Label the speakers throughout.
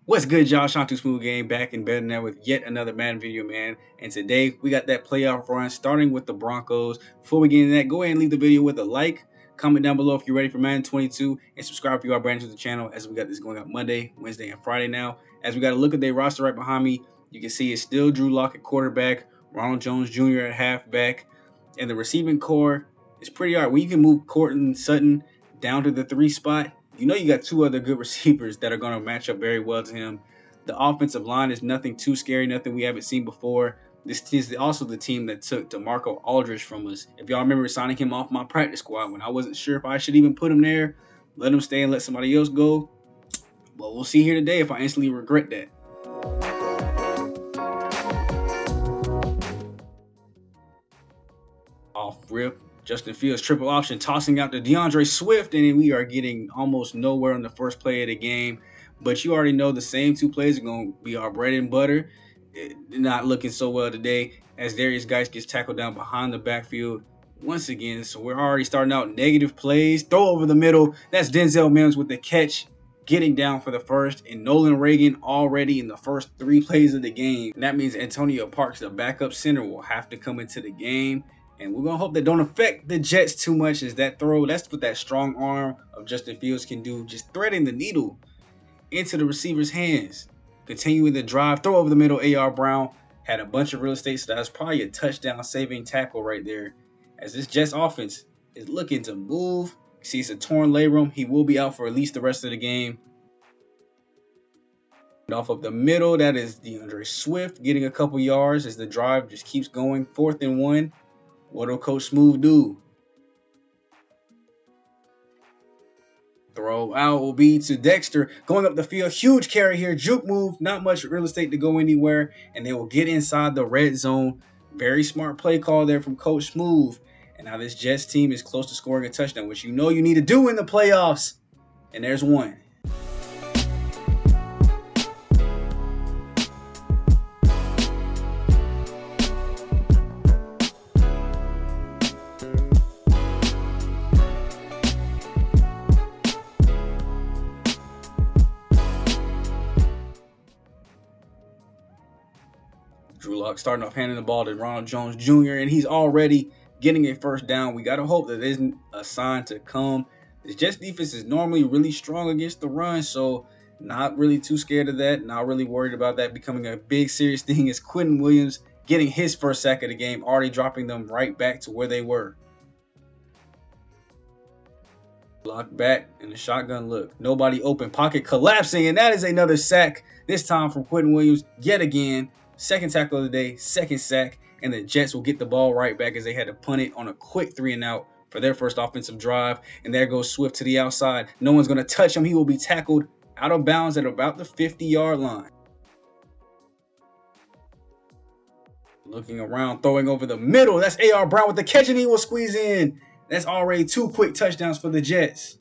Speaker 1: What's good, y'all? Sean Too Smooth Game back and better than that with yet another Madden video, man. And today we got that playoff run starting with the Broncos. Before we get into that, go ahead and leave the video with a like, comment down below if you're ready for Madden 22, and subscribe if you are brand new to the channel as we got this going out Monday, Wednesday, and Friday now. As we got a look at their roster right behind me, you can see it's still Drew Lock at quarterback, Ronald Jones Jr. at halfback, and the receiving core is pretty hard. When you can move Courtland Sutton down to the 3 spot, you know you got two other good receivers that are going to match up very well to him. The offensive line is nothing too scary, nothing we haven't seen before. This is also the team that took DeMarco Aldridge from us. If y'all remember signing him off my practice squad when I wasn't sure if I should even put him there, let him stay and let somebody else go. But we'll see here today if I instantly regret that. Off rip, Justin Fields triple option, tossing out to DeAndre Swift, and we are getting almost nowhere on the first play of the game. But you already know the same two plays are going to be our bread and butter. Not looking so well today as Darius Geis gets tackled down behind the backfield once again. So we're already starting out negative plays. Throw over the middle. That's Denzel Mims with the catch, getting down for the first. And Nolan Reagan already in the first 3 plays of the game. And that means Antonio Parks, the backup center, will have to come into the game. And we're going to hope that don't affect the Jets too much as that throw. That's what that strong arm of Justin Fields can do. Just threading the needle into the receiver's hands. Continuing the drive, throw over the middle. A.R. Brown had a bunch of real estate, so that's probably a touchdown saving tackle right there. As this Jets offense is looking to move. You see it's a torn labrum. He will be out for at least the rest of the game. And off of the middle, that is DeAndre Swift getting a couple yards as the drive just keeps going. 4th and 1. What'll Coach Smooth do? Throw out will be to Dexter going up the field. Huge carry here. Juke move. Not much real estate to go anywhere. And they will get inside the red zone. Very smart play call there from Coach Smooth. And now this Jets team is close to scoring a touchdown, which you know you need to do in the playoffs. And there's one. Drew Lock starting off handing the ball to Ronald Jones Jr. and he's already getting a first down. We got to hope that isn't a sign to come. The Jets defense is normally really strong against the run, so not really too scared of that. Not really worried about that becoming a big serious thing. Is Quentin Williams getting his first sack of the game, already dropping them right back to where they were. Locked back in the shotgun look. Nobody open, pocket collapsing, and that is another sack, this time from Quentin Williams yet again. Second tackle of the day, second sack, and the Jets will get the ball right back as they had to punt it on a quick 3 and out for their first offensive drive. And there goes Swift to the outside. No one's going to touch him. He will be tackled out of bounds at about the 50-yard line. Looking around, throwing over the middle. That's A.R. Brown with the catch, and he will squeeze in. That's already 2 quick touchdowns for the Jets.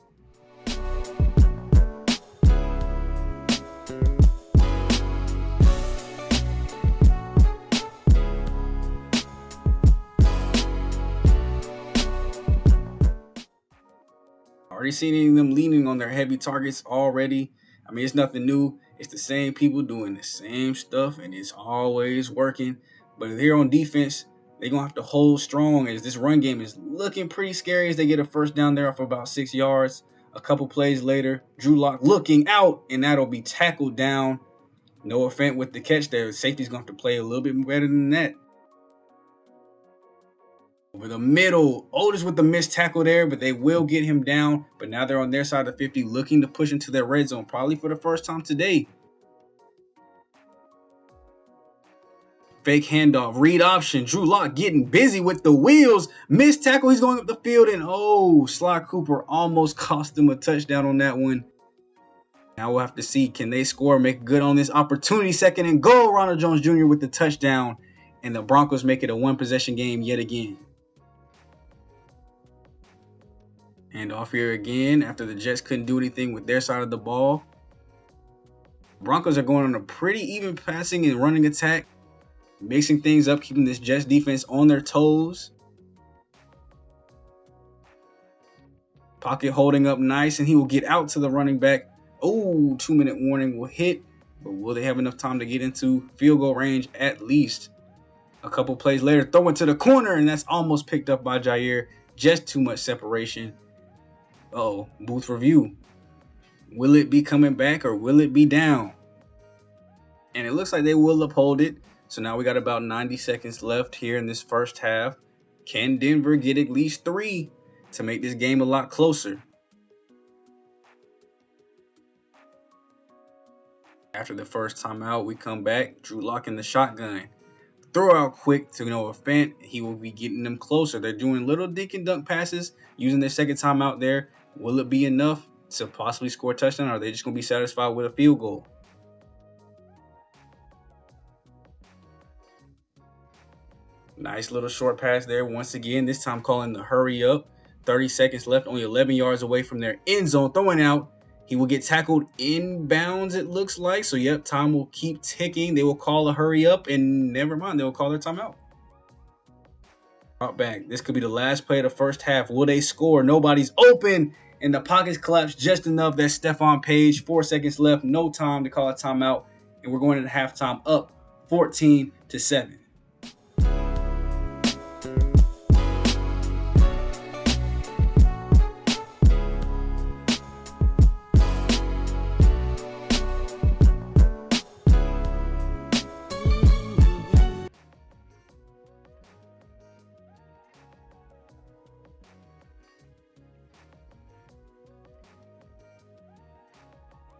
Speaker 1: Already seeing them leaning on their heavy targets already. I mean, it's nothing new. It's the same people doing the same stuff, and it's always working. But here on defense, they're going to have to hold strong as this run game is looking pretty scary as they get a first down there for about 6 yards. A couple plays later, Drew Lock looking out, and that'll be tackled down. Noah Fant with the catch there. Safety's going to have to play a little bit better than that. Over the middle, Otis with the missed tackle there, but they will get him down. But now they're on their side of the 50, looking to push into their red zone, probably for the first time today. Fake handoff, read option. Drew Lock getting busy with the wheels. Missed tackle, he's going up the field, and Sly Cooper almost cost them a touchdown on that one. Now we'll have to see, can they score, make good on this opportunity. 2nd and goal, Ronald Jones Jr. with the touchdown. And the Broncos make it a 1-possession game yet again. And off here again after the Jets couldn't do anything with their side of the ball. Broncos are going on a pretty even passing and running attack. Mixing things up, keeping this Jets defense on their toes. Pocket holding up nice, and he will get out to the running back. 2-minute warning will hit. But will they have enough time to get into field goal range at least? A couple plays later, throw it to the corner, and that's almost picked up by Jair. Just too much separation. Oh, booth review. Will it be coming back or will it be down? And it looks like they will uphold it. So now we got about 90 seconds left here in this first half. Can Denver get at least 3 to make this game a lot closer? After the first timeout, we come back. Drew Lock in the shotgun. Throw out quick to Noah Fant. He will be getting them closer. They're doing little dink and dunk passes using their second timeout there. Will it be enough to possibly score a touchdown, or are they just going to be satisfied with a field goal? Nice little short pass there. Once again, this time calling the hurry up. 30 seconds left, only 11 yards away from their end zone. Throwing out. He will get tackled inbounds, it looks like. So, yep, time will keep ticking. They will call a hurry up, and never mind, they will call their timeout. Drop back. This could be the last play of the first half. Will they score? Nobody's open, and the pockets collapse just enough. That's Stephon Page. 4 seconds left. No time to call a timeout, and we're going into halftime up 14-7.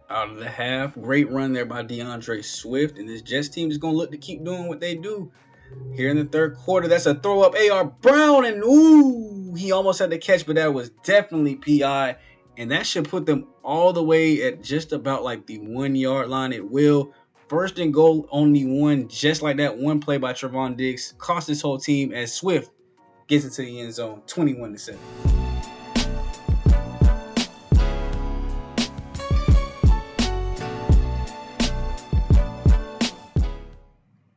Speaker 1: Out of the half, great run there by DeAndre Swift, and this Jets team is going to look to keep doing what they do. Here in the third quarter, that's a throw up A.R. Brown, and ooh, he almost had the catch, but that was definitely PI, and that should put them all the way at just about like the 1 yard line. It will. First and goal, only one, just like that one play by Trevon Diggs cost this whole team as Swift gets into the end zone, 21-7.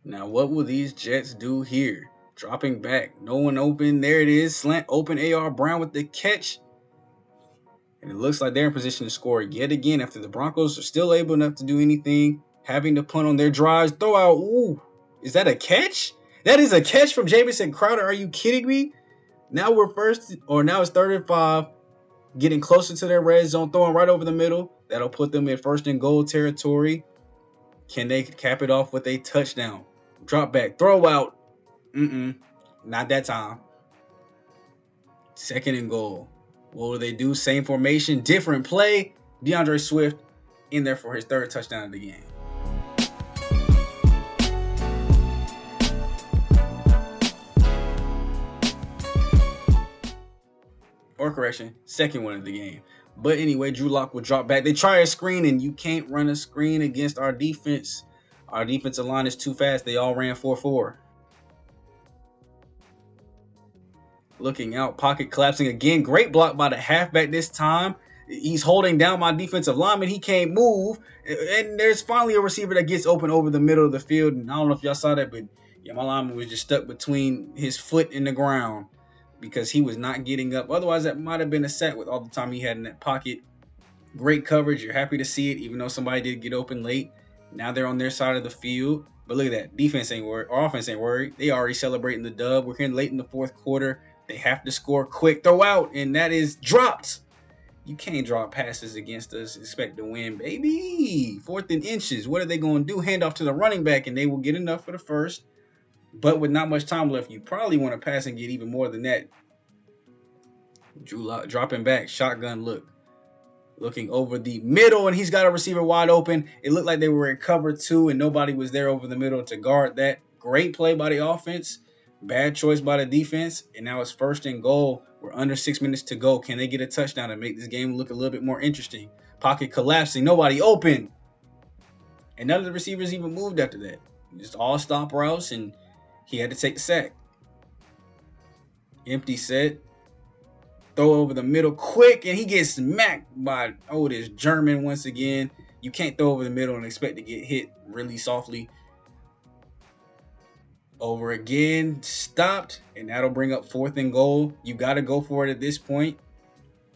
Speaker 1: Now, what will these Jets do here? Dropping back. No one open. There it is. Slant open. A.R. Brown with the catch. And it looks like they're in position to score yet again after the Broncos are still able enough to do anything. Having to punt on their drives. Throw out. Ooh. Is that a catch? That is a catch from Jamison Crowder. Are you kidding me? Now it's 3rd and 5. Getting closer to their red zone. Throwing right over the middle. That'll put them in 1st and goal territory. Can they cap it off with a touchdown? Drop back, throw out. Not that time. 2nd and goal. What will they do? Same formation, different play. DeAndre Swift in there for his 3rd touchdown of the game. Or correction, 2nd one of the game. But anyway, Drew Lock will drop back. They try a screen, and you can't run a screen against our defense. Our defensive line is too fast. They all ran 4-4. Looking out, pocket collapsing again. Great block by the halfback this time. He's holding down my defensive lineman. He can't move. And there's finally a receiver that gets open over the middle of the field. And I don't know if y'all saw that, but yeah, my lineman was just stuck between his foot and the ground because he was not getting up. Otherwise, that might have been a sack with all the time he had in that pocket. Great coverage. You're happy to see it, even though somebody did get open late. Now they're on their side of the field. But look at that. Defense ain't worried. Or offense ain't worried. They already celebrating the dub. We're here late in the 4th quarter. They have to score quick. Throw out. And that is dropped. You can't drop passes against us. Expect to win, baby. 4th and inches. What are they going to do? Hand off to the running back. And they will get enough for the first. But with not much time left, you probably want to pass and get even more than that. Drew Lock dropping back. Shotgun look. Looking over the middle, and he's got a receiver wide open. It looked like they were in cover 2, and nobody was there over the middle to guard that. Great play by the offense. Bad choice by the defense. And now it's 1st and goal. We're under 6 minutes to go. Can they get a touchdown and make this game look a little bit more interesting? Pocket collapsing. Nobody open. And none of the receivers even moved after that. Just all stop routes, and he had to take the sack. Empty set. Throw over the middle quick, and he gets smacked by, this German once again. You can't throw over the middle and expect to get hit really softly. Over again, stopped, and that'll bring up 4th and goal. You got to go for it at this point.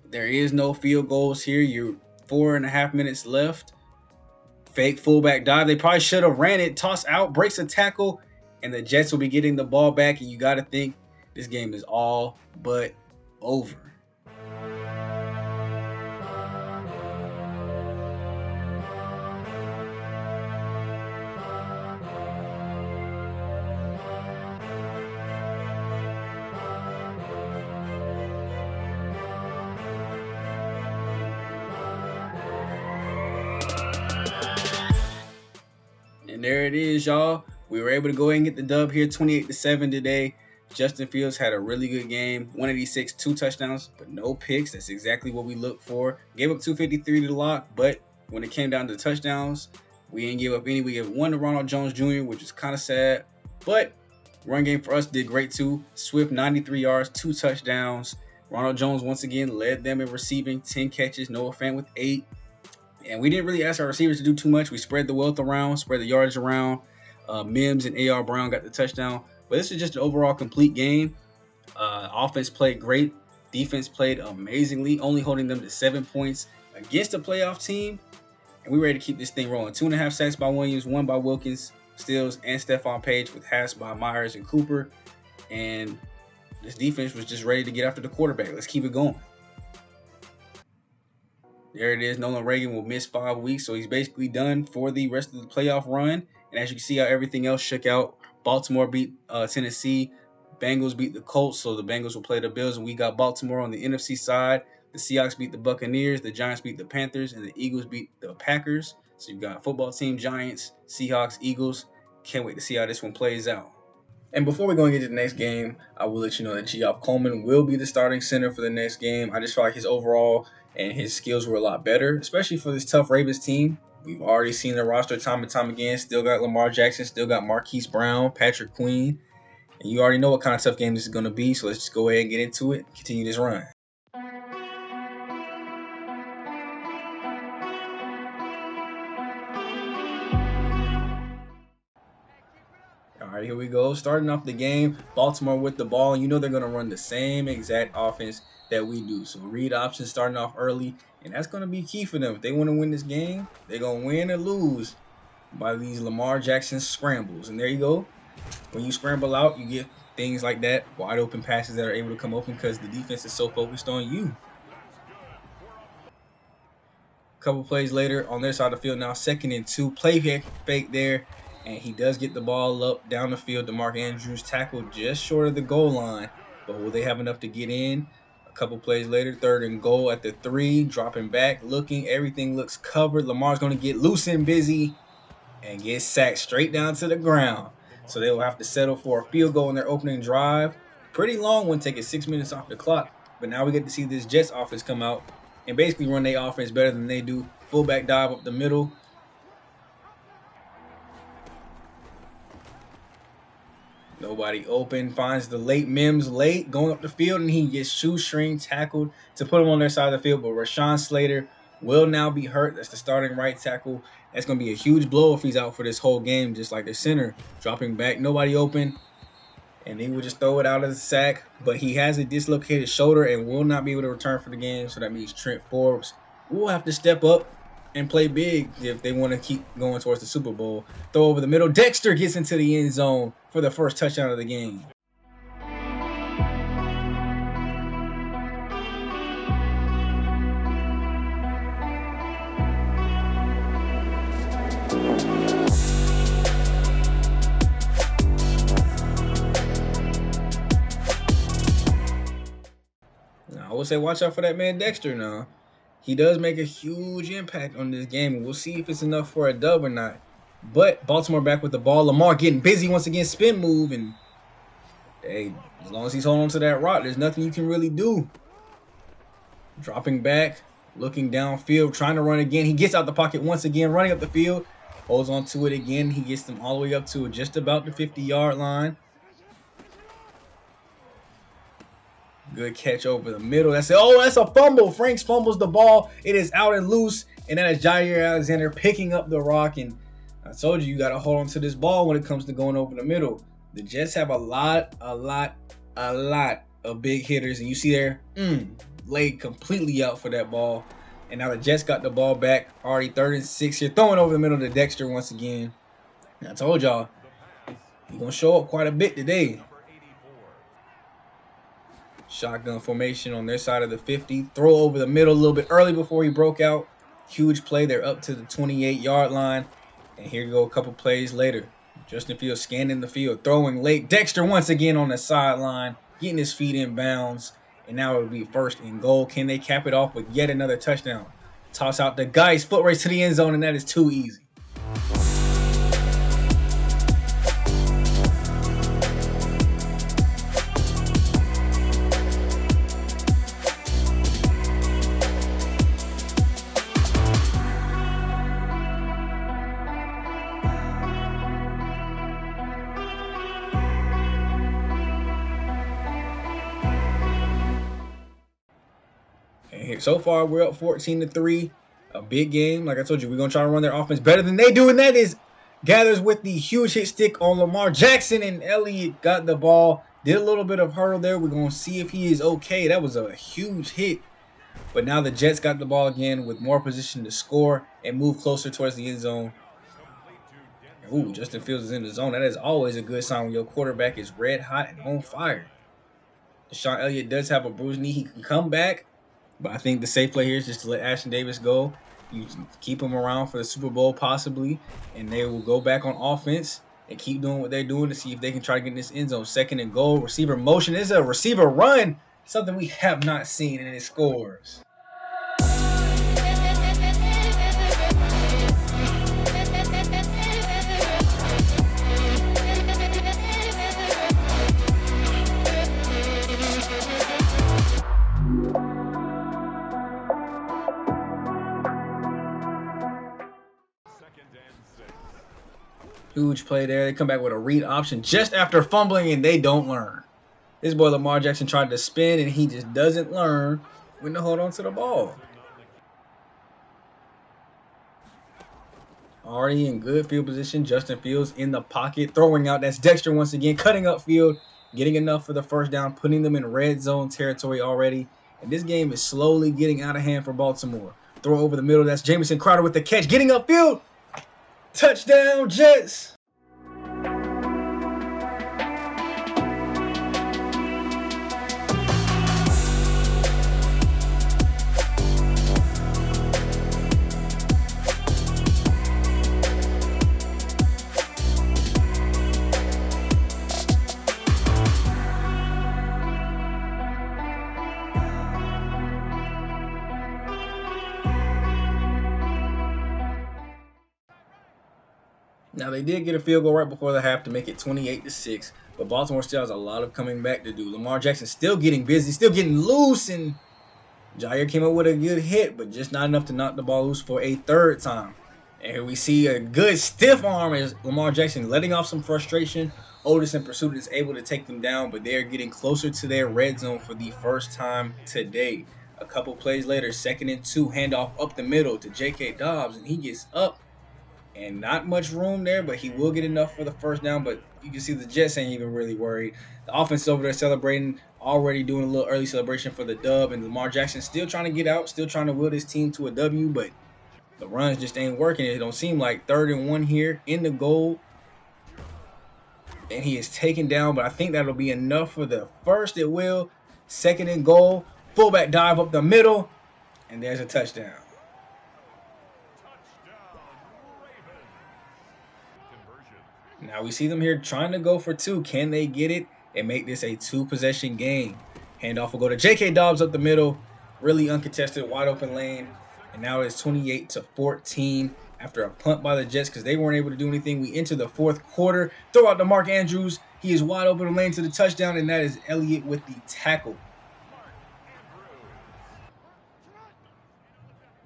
Speaker 1: There is no field goals here. You're 4.5 minutes left. Fake fullback dive. They probably should have ran it. Toss out, breaks a tackle, and the Jets will be getting the ball back. And you got to think this game is all but over. And there it is, y'all. We were able to go ahead and get the dub here, 28-7 today. Justin Fields had a really good game, 186, 2 touchdowns, but no picks. That's exactly what we look for. Gave up 253 to the lock, but when it came down to touchdowns, we didn't give up any. We gave 1 to Ronald Jones Jr., which is kind of sad, but run game for us did great too. Swift, 93 yards, 2 touchdowns. Ronald Jones, once again, led them in receiving, 10 catches. Noah Fant with 8. And we didn't really ask our receivers to do too much. We spread the wealth around, spread the yardage around. Mims and A.R. Brown got the touchdown. But this is just an overall complete game. Offense played great. Defense played amazingly, only holding them to 7 points against a playoff team. And we were ready to keep this thing rolling. 2.5 sacks by Williams, 1 by Wilkins, Stills, and Stephon Page, with halves by Myers and Cooper. And this defense was just ready to get after the quarterback. Let's keep it going. There it is. Nolan Reagan will miss 5 weeks, so he's basically done for the rest of the playoff run. And as you can see how everything else shook out, Baltimore beat Tennessee. Bengals beat the Colts, so the Bengals will play the Bills. And we got Baltimore on the NFC side. The Seahawks beat the Buccaneers. The Giants beat the Panthers. And the Eagles beat the Packers. So you've got football team, Giants, Seahawks, Eagles. Can't wait to see how this one plays out. And before we go and get to the next game, I will let you know that Geoff Coleman will be the starting center for the next game. I just feel like his overall and his skills were a lot better, especially for this tough Ravens team. We've already seen the roster time and time again. Still got Lamar Jackson, still got Marquise Brown, Patrick Queen. And you already know what kind of tough game this is going to be. So let's just go ahead and get into it, continue this run. All right, here we go. Starting off the game, Baltimore with the ball. And you know they're going to run the same exact offense that we do. So read options starting off early. And that's going to be key for them. If they want to win this game, they're going to win or lose by these Lamar Jackson scrambles. And there you go. When you scramble out, you get things like that, wide open passes that are able to come open because the defense is so focused on you. A couple plays later on their side of the field now, 2nd and 2. Play fake there. And he does get the ball up down the field. DeMarc Andrews tackled just short of the goal line. But will they have enough to get in? A couple plays later, 3rd and goal at the 3. Dropping back, looking. Everything looks covered. Lamar's going to get loose and busy and get sacked straight down to the ground. So they will have to settle for a field goal in their opening drive. Pretty long one, taking 6 minutes off the clock. But now we get to see this Jets offense come out and basically run their offense better than they do. Fullback dive up the middle. Nobody open. Finds the late Mims late going up the field, and he gets shoestring tackled to put him on their side of the field. But Rashawn Slater will now be hurt. That's the starting right tackle. That's going to be a huge blow if he's out for this whole game, just like the center. Dropping back, nobody open. And he will just throw it out of the sack. But he has a dislocated shoulder and will not be able to return for the game. So that means Trent Forbes will have to step up and play big if they want to keep going towards the Super Bowl. Throw over the middle. Dexter gets into the end zone for the first touchdown of the game. Now, I would say watch out for that man Dexter now. He does make a huge impact on this game, and we'll see if it's enough for a dub or not. But Baltimore back with the ball. Lamar getting busy once again, spin move, and hey, as long as he's holding on to that rock, there's nothing you can really do. Dropping back, looking downfield, trying to run again. He gets out the pocket once again, running up the field, holds on to it again. He gets them all the way up to just about the 50-yard line. Good catch over the middle. That's it. Oh, that's a fumble. Franks fumbles the ball. It is out and loose. And that is Jair Alexander picking up the rock. And I told you got to hold on to this ball when it comes to going over the middle. The Jets have a lot of big hitters. And you see there, laid completely out for that ball. And now the Jets got the ball back. Already 3rd and 6 here. Throwing over the middle to Dexter once again. And I told y'all, he's going to show up quite a bit today. Shotgun formation on their side of the 50. Throw over the middle a little bit early before he broke out. Huge play. They're up to the 28-yard line. And here you go a couple plays later. Justin Fields scanning the field, throwing late. Dexter once again on the sideline, getting his feet in bounds. And now it will be 1st and goal. Can they cap it off with yet another touchdown? Toss out the Geist, foot race to the end zone, and that is too easy. So far, we're up 14-3. A big game. Like I told you, we're going to try to run their offense better than they do. And that is gathers with the huge hit stick on Lamar Jackson. And Elliott got the ball. Did a little bit of hurdle there. We're going to see if he is okay. That was a huge hit. But now the Jets got the ball again with more position to score and move closer towards the end zone. Ooh, Justin Fields is in the zone. That is always a good sign when your quarterback is red hot and on fire. Deshaun Elliott does have a bruised knee. He can come back. But I think the safe play here is just to let Ashton Davis go. You keep him around for the Super Bowl possibly. And they will go back on offense and keep doing what they're doing to see if they can try to get in this end zone. 2nd and goal. Receiver motion. This is a receiver run. Something we have not seen, and it scores. Huge play there. They come back with a read option just after fumbling, and they don't learn. This boy Lamar Jackson tried to spin, and he just doesn't learn when to hold on to the ball. Already in good field position. Justin Fields in the pocket, throwing out. That's Dexter once again, cutting up field, getting enough for the 1st down, putting them in red zone territory already. And this game is slowly getting out of hand for Baltimore. Throw over the middle. That's Jamison Crowder with the catch, getting upfield. Touchdown, Jets! Now, they did get a field goal right before the half to make it 28-6, but Baltimore still has a lot of coming back to do. Lamar Jackson still getting busy, still getting loose, and Jair came up with a good hit, but just not enough to knock the ball loose for a 3rd time. And here we see a good stiff arm as Lamar Jackson letting off some frustration. Otis and Pursuit is able to take them down, but they're getting closer to their red zone for the 1st time today. A couple plays later, 2nd and 2, handoff up the middle to J.K. Dobbs, and he gets up. And not much room there, but he will get enough for the 1st down. But you can see the Jets ain't even really worried. The offense over there celebrating, already doing a little early celebration for the dub. And Lamar Jackson still trying to get out, still trying to will his team to a W. But the runs just ain't working. It don't seem like 3rd and 1 here in the goal. And he is taken down, but I think that'll be enough for the 1st. It will. 2nd and goal. Fullback dive up the middle. And there's a touchdown. Now we see them here trying to go for 2. Can they get it and make this a 2-possession game? Handoff will go to J.K. Dobbs up the middle. Really uncontested, wide open lane. And now it's 28-14 after a punt by the Jets because they weren't able to do anything. We enter the 4th quarter. Throw out to Mark Andrews. He is wide open lane to the touchdown, and that is Elliott with the tackle.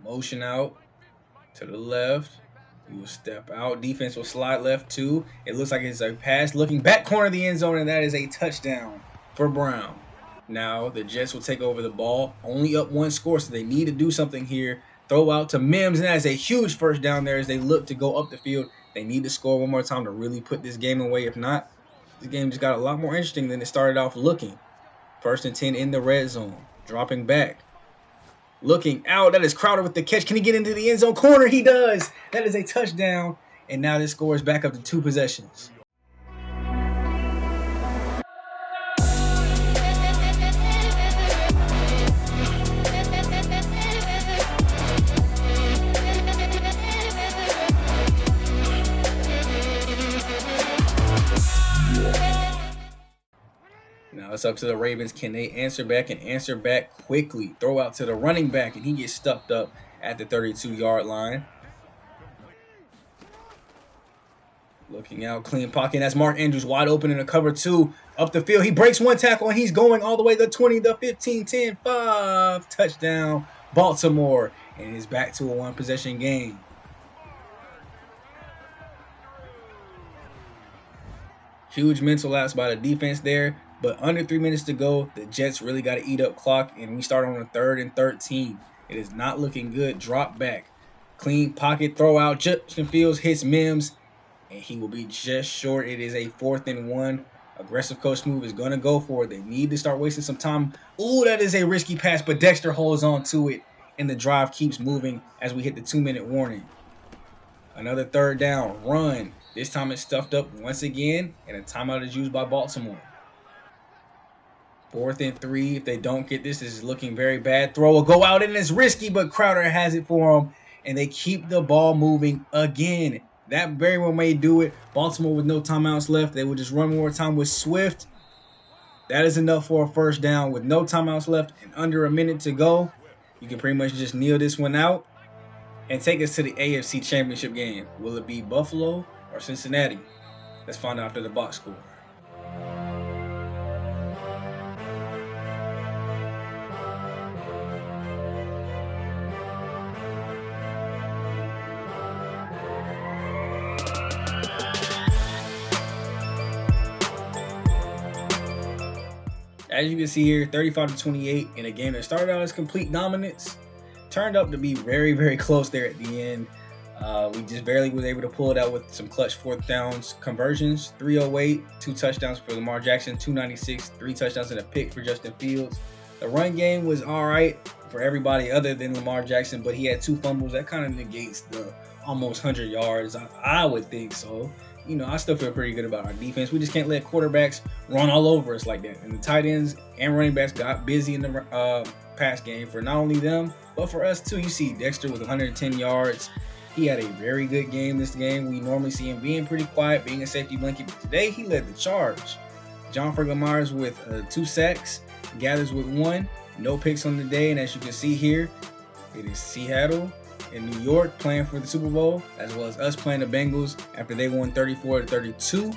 Speaker 1: Motion out to the left. We will step out. Defense will slide left too. It looks like it's a pass looking back corner of the end zone, and that is a touchdown for Brown. Now the Jets will take over the ball. Only up 1 score, so they need to do something here. Throw out to Mims, and that is a huge 1st down there as they look to go up the field. They need to score one more time to really put this game away. If not, this game just got a lot more interesting than it started off looking. 1st and 10 in the red zone. Dropping back. looking out. That is Crowder with the catch. Can he get into the end zone corner? He does. That is a touchdown. And now this score is back up to 2 possessions. Now it's up to the Ravens. Can they answer back and answer back quickly? Throw out to the running back, and he gets stuffed up at the 32-yard line. Looking out, clean pocket. That's Mark Andrews wide open in a cover 2. Up the field, he breaks 1 tackle, and he's going all the way to the 20, the 15, 10, 5. Touchdown, Baltimore. And it's back to a 1-possession game. Huge mental lapse by the defense there. But under 3 minutes to go, the Jets really got to eat up clock, and we start on a 3rd and 13. It is not looking good. Drop back. Clean pocket throw out. Justin Fields hits Mims, and he will be just short. It is a 4th and 1. Aggressive coach move is going to go for it. They need to start wasting some time. Ooh, that is a risky pass, but Dexter holds on to it, and the drive keeps moving as we hit the 2-minute warning. Another 3rd down. Run. This time it's stuffed up once again, and a timeout is used by Baltimore. 4th and 3. If they don't get this, this is looking very bad. Throw will go out, and it's risky, but Crowder has it for them, and they keep the ball moving again. That very well may do it. Baltimore with no timeouts left. They will just run more time with Swift. That is enough for a 1st down with no timeouts left and under a minute to go. You can pretty much just kneel this one out and take us to the AFC Championship game. Will it be Buffalo or Cincinnati? Let's find out after the box score. As you can see here, 35-28 in a game that started out as complete dominance, turned up to be very, very close there at the end. We just barely was able to pull it out with some clutch 4th downs conversions. 308, 2 touchdowns for Lamar Jackson, 296, 3 touchdowns and a pick for Justin Fields. The run game was all right for everybody other than Lamar Jackson, but he had 2 fumbles. That kind of negates the almost 100 yards. I would think so. You know, I still feel pretty good about our defense. We just can't let quarterbacks run all over us like that. And the tight ends and running backs got busy in the pass game for not only them, but for us too. You see Dexter with 110 yards. He had a very good game this game. We normally see him being pretty quiet, being a safety blanket, but today he led the charge. John Myers with 2 sacks, Gathers with 1, no picks on the day, and as you can see here, it is Seattle in New York playing for the Super Bowl, as well as us playing the Bengals after they won 34-32.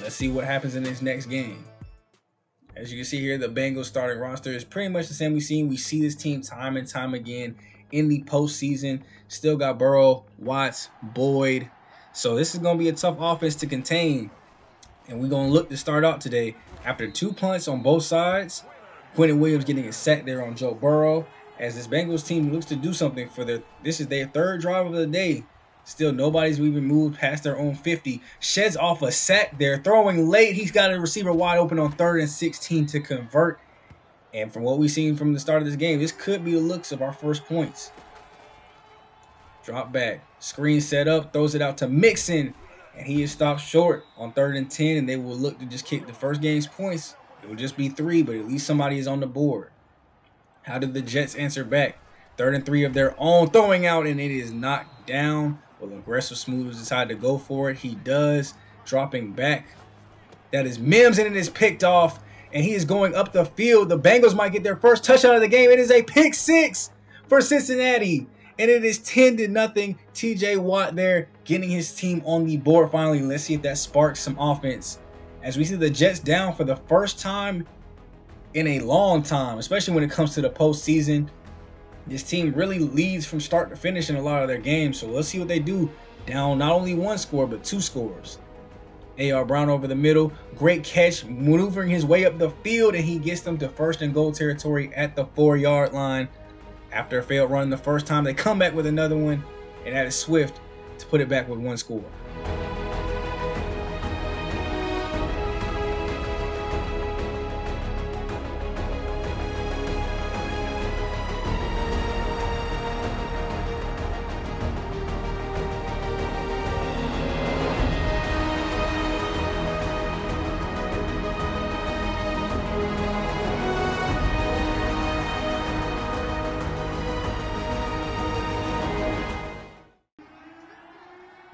Speaker 1: Let's see what happens in this next game. As you can see here, the Bengals starting roster is pretty much the same we've seen. We see this team time and time again in the postseason. Still got Burrow, Watts, Boyd. So this is going to be a tough offense to contain. And we're going to look to start out today. After 2 punts on both sides, Quentin Williams getting a sack there on Joe Burrow. As this Bengals team looks to do something for this is their 3rd drive of the day. Still, nobody's even moved past their own 50. Sheds off a sack there, throwing late. He's got a receiver wide open on 3rd and 16 to convert. And from what we've seen from the start of this game, this could be the looks of our first points. Drop back, screen set up, throws it out to Mixon, and he is stopped short on 3rd and 10, and they will look to just kick the first game's points. It will just be 3, but at least somebody is on the board. How did the Jets answer back? 3rd and 3 of their own, throwing out, and it is knocked down. Will Aggressive Smooths decide to go for it? He does, dropping back. That is Mims, and it is picked off, and he is going up the field. The Bengals might get their first touchdown of the game. It is a pick 6 for Cincinnati, and it is 10-0. TJ Watt there getting his team on the board finally. Let's see if that sparks some offense. As we see the Jets down for the first time in a long time, especially when it comes to the postseason. This team really leads from start to finish in a lot of their games. So let's see what they do. Down not only 1 score, but 2 scores. A.R. Brown over the middle. Great catch, maneuvering his way up the field, and he gets them to 1st and goal territory at the 4-yard line. After a failed run the first time, they come back with another one, and that is Swift to put it back with 1 score.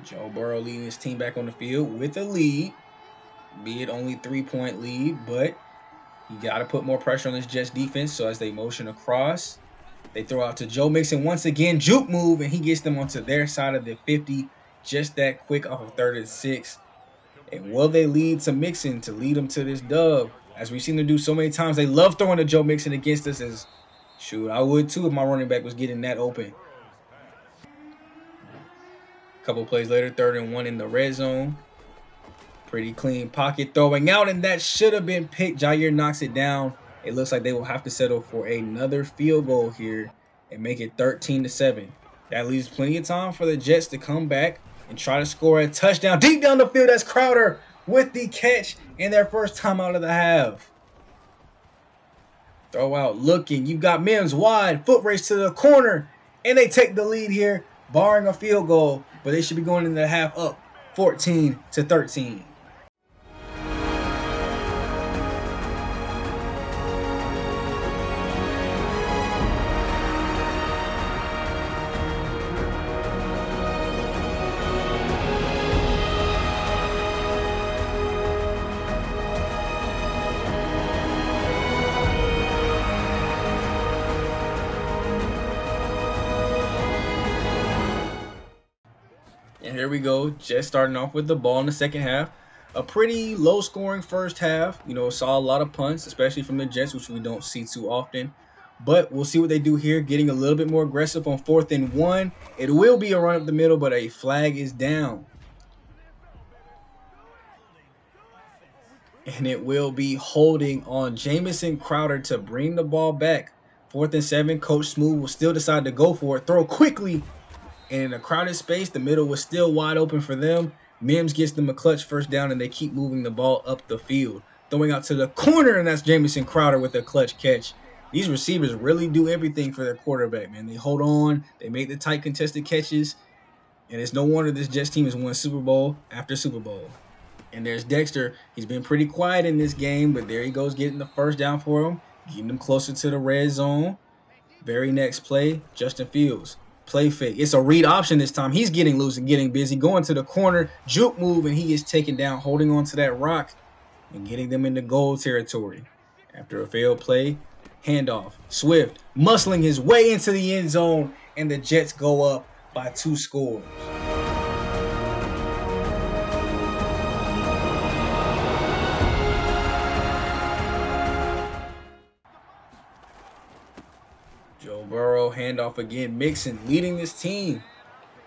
Speaker 1: Joe Burrow leading his team back on the field with a lead. Be it only 3-point lead, but you got to put more pressure on this Jets defense. So as they motion across, they throw out to Joe Mixon once again. Juke move, and he gets them onto their side of the 50. Just that quick off of 3rd and 6. And will they lead to Mixon to lead them to this dub? As we've seen them do so many times, they love throwing to Joe Mixon against us. As shoot, I would too if my running back was getting that open. A couple plays later, 3rd and 1 in the red zone. Pretty clean pocket throwing out, and that should have been picked. Jair knocks it down. It looks like they will have to settle for another field goal here and make it 13-7. That leaves plenty of time for the Jets to come back and try to score a touchdown. Deep down the field, that's Crowder with the catch and their first time out of the half. Throw out looking. You've got Mims wide, foot race to the corner, and they take the lead here, barring a field goal. But they should be going into the half up 14-13. And here we go, Jets starting off with the ball in the second half. A pretty low-scoring first half. You know, saw a lot of punts, especially from the Jets, which we don't see too often. But we'll see what they do here, getting a little bit more aggressive on 4th and 1. It will be a run up the middle, but a flag is down. And it will be holding on Jamison Crowder to bring the ball back. 4th and 7, Coach Smooth will still decide to go for it. Throw quickly. And in a crowded space, the middle was still wide open for them. Mims gets them a clutch first down, and they keep moving the ball up the field. Throwing out to the corner, and that's Jamison Crowder with a clutch catch. These receivers really do everything for their quarterback, man. They hold on. They make the tight contested catches. And it's no wonder this Jets team has won Super Bowl after Super Bowl. And there's Dexter. He's been pretty quiet in this game, but there he goes getting the first down for him, getting them closer to the red zone. Very next play, Justin Fields. Play fake. It's a read option this time. He's getting loose and getting busy. Going to the corner. Juke move, and he is taken down, holding on to that rock and getting them into goal territory. After a failed play, handoff. Swift muscling his way into the end zone, and the Jets go up by 2 scores. Joe Burrow, handoff again. Mixon leading this team.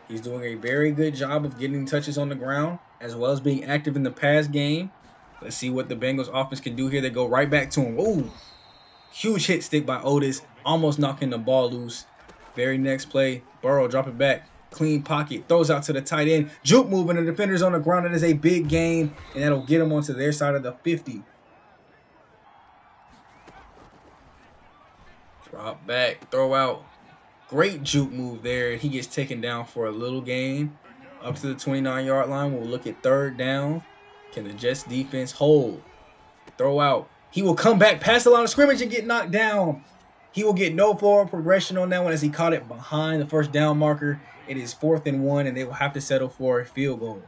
Speaker 1: He's doing a very good job of getting touches on the ground as well as being active in the pass game. Let's see what the Bengals offense can do here. They go right back to him. Ooh, huge hit stick by Otis, almost knocking the ball loose. Very next play, Burrow drop it back. Clean pocket, throws out to the tight end. Juke moving, the defender's on the ground. That is a big gain, and that'll get them onto their side of the 50. Drop back, throw out. Great juke move there. He gets taken down for a little gain. Up to the 29-yard line. We'll look at 3rd down. Can the Jets defense hold? Throw out. He will come back past the line of scrimmage and get knocked down. He will get no forward progression on that one as he caught it behind the first down marker. It is 4th and 1, and they will have to settle for a field goal.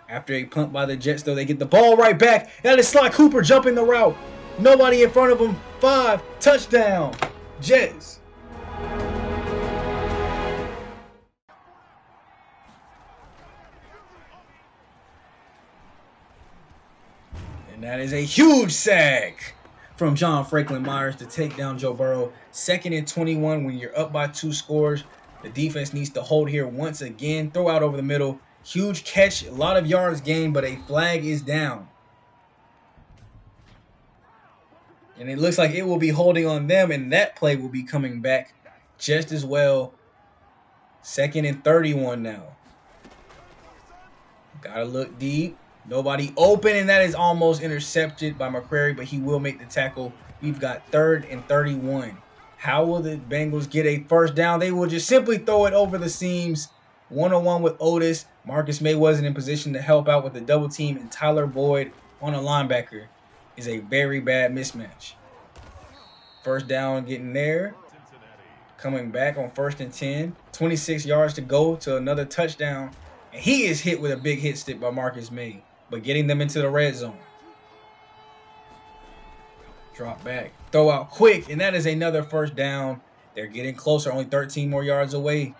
Speaker 1: After a punt by the Jets, though, they get the ball right back. That is Sly Cooper jumping the route. Nobody in front of him. 5, touchdown. Jets. And that is a huge sack from John Franklin Myers to take down Joe Burrow. 2nd and 21 when you're up by 2 scores. The defense needs to hold here once again. Throw out over the middle. Huge catch. A lot of yards gained, but a flag is down. And it looks like it will be holding on them, and that play will be coming back just as well. 2nd and 31 now. Gotta look deep. Nobody open, and that is almost intercepted by McCrary, but he will make the tackle. We've got 3rd and 31. How will the Bengals get a first down? They will just simply throw it over the seams. 1-on-1 with Otis. Marcus May wasn't in position to help out with the double team, and Tyler Boyd on a linebacker is a very bad mismatch. First down getting there. Coming back on 1st and 10. 26 yards to go to another touchdown. And he is hit with a big hit stick by Marcus May, but getting them into the red zone. Drop back, throw out quick, and that is another first down. They're getting closer, only 13 more yards away.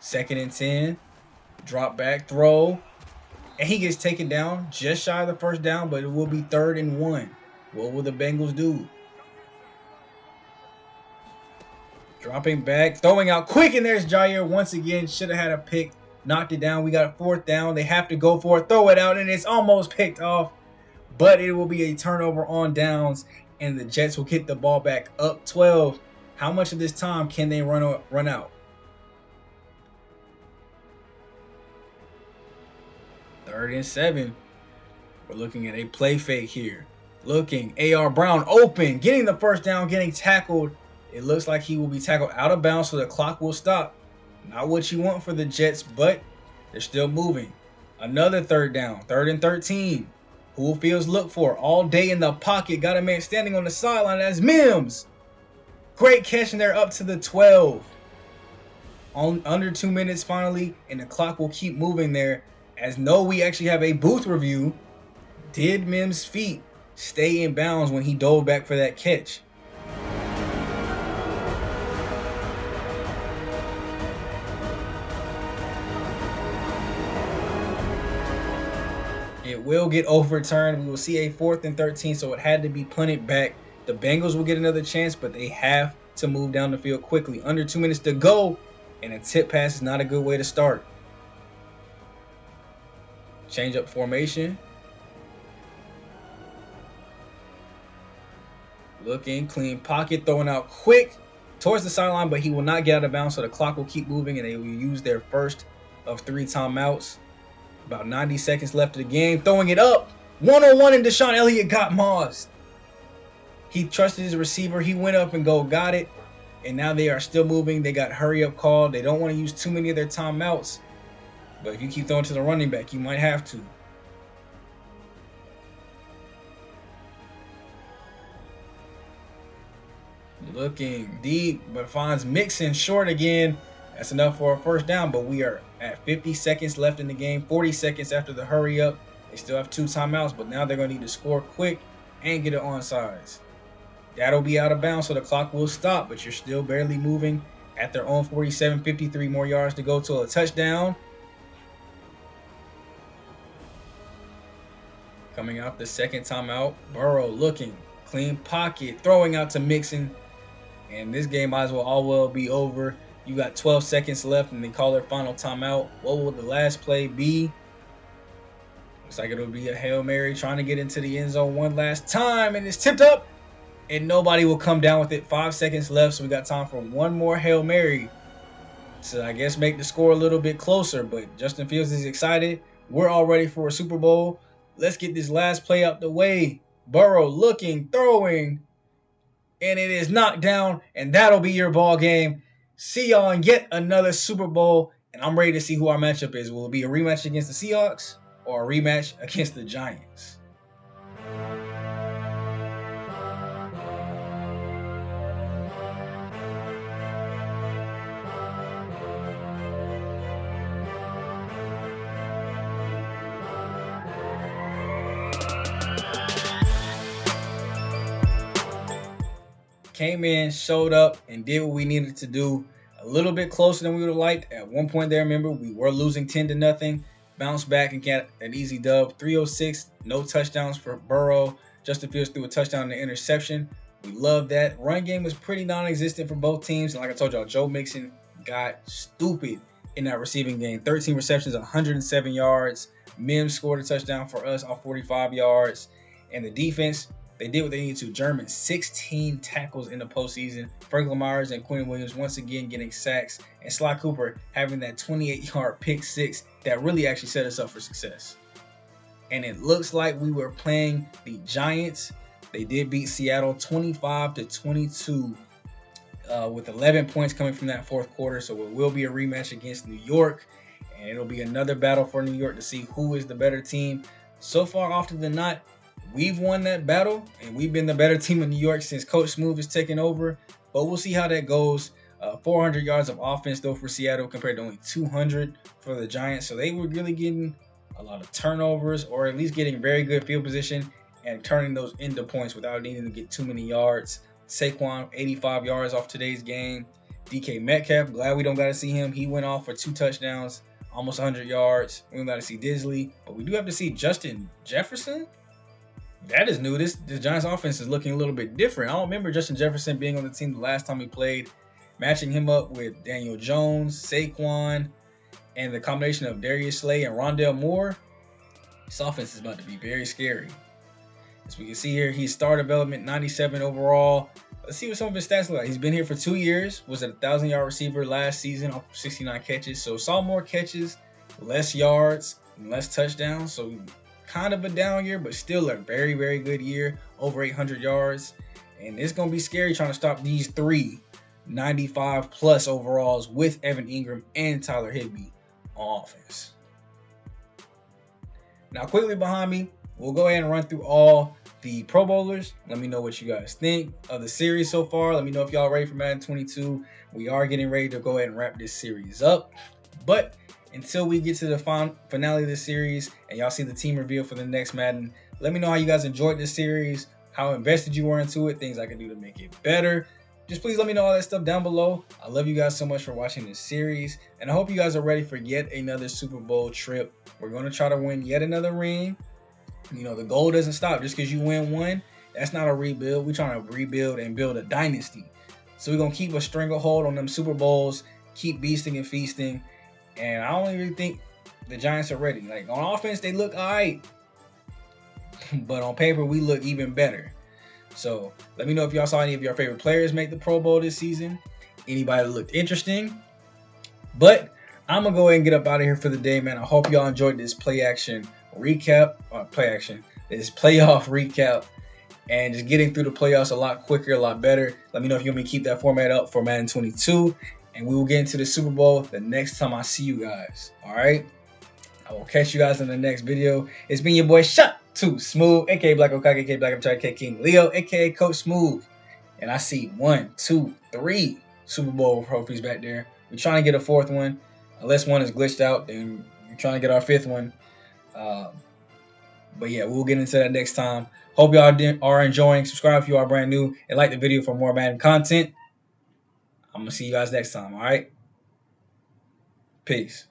Speaker 1: 2nd and 10. Drop back, throw. And he gets taken down just shy of the first down, but it will be 3rd and 1. What will the Bengals do? Dropping back, throwing out quick, and there's Jair once again. Should have had a pick, knocked it down. We got a 4th down. They have to go for it, throw it out, and it's almost picked off. But it will be a turnover on downs, and the Jets will get the ball back up 12. How much of this time can they run out? 3rd and 7. We're looking at a play fake here. Looking, A.R. Brown open, getting the first down, getting tackled. It looks like he will be tackled out of bounds, so the clock will stop. Not what you want for the Jets, but they're still moving. Another 3rd down, 3rd and 13. Who will Fields look for? All day in the pocket. Got a man standing on the sideline. That's Mims. Great catch, and they're up to the 12. Under 2 minutes finally, and the clock will keep moving there. As we actually have a booth review. Did Mims' feet stay in bounds when he dove back for that catch? It will get overturned. We will see a 4th and 13, so it had to be punted back. The Bengals will get another chance, but they have to move down the field quickly. Under 2 minutes to go, and a tip pass is not a good way to start. Change up formation. Looking, clean pocket, throwing out quick towards the sideline, but he will not get out of bounds, so the clock will keep moving, and they will use their first of 3 timeouts. About 90 seconds left of the game. Throwing it up. 1-on-1, and Deshaun Elliott got mossed. He trusted his receiver. He went up and got it. And now they are still moving. They got hurry-up call. They don't want to use too many of their timeouts. But if you keep throwing to the running back, you might have to. Looking deep, but finds Mixon short again. That's enough for a first down, but we are at 50 seconds left in the game. 40 seconds after the hurry up. They still have 2 timeouts, but now they're going to need to score quick and get it onside. That'll be out of bounds, so the clock will stop, but you're still barely moving at their own 47, 53 more yards to go to a touchdown. Coming out the second timeout, Burrow looking, clean pocket, throwing out to Mixon. And this game might as well be over. You got 12 seconds left, and they call their final timeout. What will the last play be? Looks like it'll be a Hail Mary trying to get into the end zone one last time, and it's tipped up, and nobody will come down with it. 5 seconds left, so we got time for one more Hail Mary to, I guess, make the score a little bit closer. But Justin Fields is excited. We're all ready for a Super Bowl. Let's get this last play out the way. Burrow looking, throwing, and it is knocked down, and that'll be your ball game. See y'all in yet another Super Bowl, and I'm ready to see who our matchup is. Will it be a rematch against the Seahawks or a rematch against the Giants? Came in, showed up, and did what we needed to do. A little bit closer than we would have liked. At one point there, remember, we were losing 10-0. Bounced back and got an easy dub. 306, no touchdowns for Burrow. Justin Fields threw a touchdown and an interception. We love that. Run game was pretty non-existent for both teams. And like I told y'all, Joe Mixon got stupid in that receiving game. 13 receptions, 107 yards. Mims scored a touchdown for us off 45 yards. And the defense, they did what they needed to. German, 16 tackles in the postseason. Franklin Myers and Quinn Williams once again getting sacks. And Sly Cooper having that 28-yard pick six that really actually set us up for success. And it looks like we were playing the Giants. They did beat Seattle 25-22 with 11 points coming from that fourth quarter. So it will be a rematch against New York. And it'll be another battle for New York to see who is the better team. So far, often than not, we've won that battle, and we've been the better team in New York since Coach Smooth has taken over. But we'll see how that goes. 400 yards of offense though for Seattle compared to only 200 for the Giants. So they were really getting a lot of turnovers, or at least getting very good field position and turning those into points without needing to get too many yards. Saquon, 85 yards off today's game. DK Metcalf, glad we don't got to see him. He went off for 2 touchdowns, almost 100 yards. We don't got to see Disley, but we do have to see Justin Jefferson. That is new. This Giants offense is looking a little bit different. I don't remember Justin Jefferson being on the team the last time he played. Matching him up with Daniel Jones, Saquon, and the combination of Darius Slay and Rondale Moore, this offense is about to be very scary. As we can see here, he's star development, 97 overall. Let's see what some of his stats look like. He's been here for 2 years, was a 1,000-yard receiver last season off 69 catches. So saw more catches, less yards, and less touchdowns. So kind of a down year, but still a very, very good year, over 800 yards. And it's going to be scary trying to stop these 3 95-plus overalls with Evan Ingram and Tyler Higbee on offense. Now, quickly behind me, we'll go ahead and run through all the Pro Bowlers. Let me know what you guys think of the series so far. Let me know if y'all ready for Madden 22. We are getting ready to go ahead and wrap this series up. But until we get to the finale of the series and y'all see the team reveal for the next Madden, let me know how you guys enjoyed this series, how invested you were into it, things I can do to make it better. Just please let me know all that stuff down below. I love you guys so much for watching this series, and I hope you guys are ready for yet another Super Bowl trip. We're going to try to win yet another ring. You know, the goal doesn't stop just because you win one. That's not a rebuild. We're trying to rebuild and build a dynasty. So we're going to keep a stranglehold on them Super Bowls, keep beasting and feasting, and I don't really think the Giants are ready. Like, on offense, they look all right, but on paper, we look even better. So let me know if y'all saw any of your favorite players make the Pro Bowl this season. Anybody that looked interesting. But I'm going to go ahead and get up out of here for the day, man. I hope y'all enjoyed this this playoff recap, and just getting through the playoffs a lot quicker, a lot better. Let me know if you want me to keep that format up for Madden 22. And we will get into the Super Bowl the next time I see you guys. All right? I will catch you guys in the next video. It's been your boy, Shot Too Smooth, a.k.a. Black Okage, a.k.a. Black Upchai, a.k.a. King Leo, a.k.a. Coach Smooth. And I see 1, 2, 3 Super Bowl trophies back there. We're trying to get a 4th one. Unless one is glitched out, then we're trying to get our 5th one. But yeah, we'll get into that next time. Hope y'all are enjoying. Subscribe if you are brand new, and like the video for more Madden content. I'm going to see you guys next time, all right? Peace.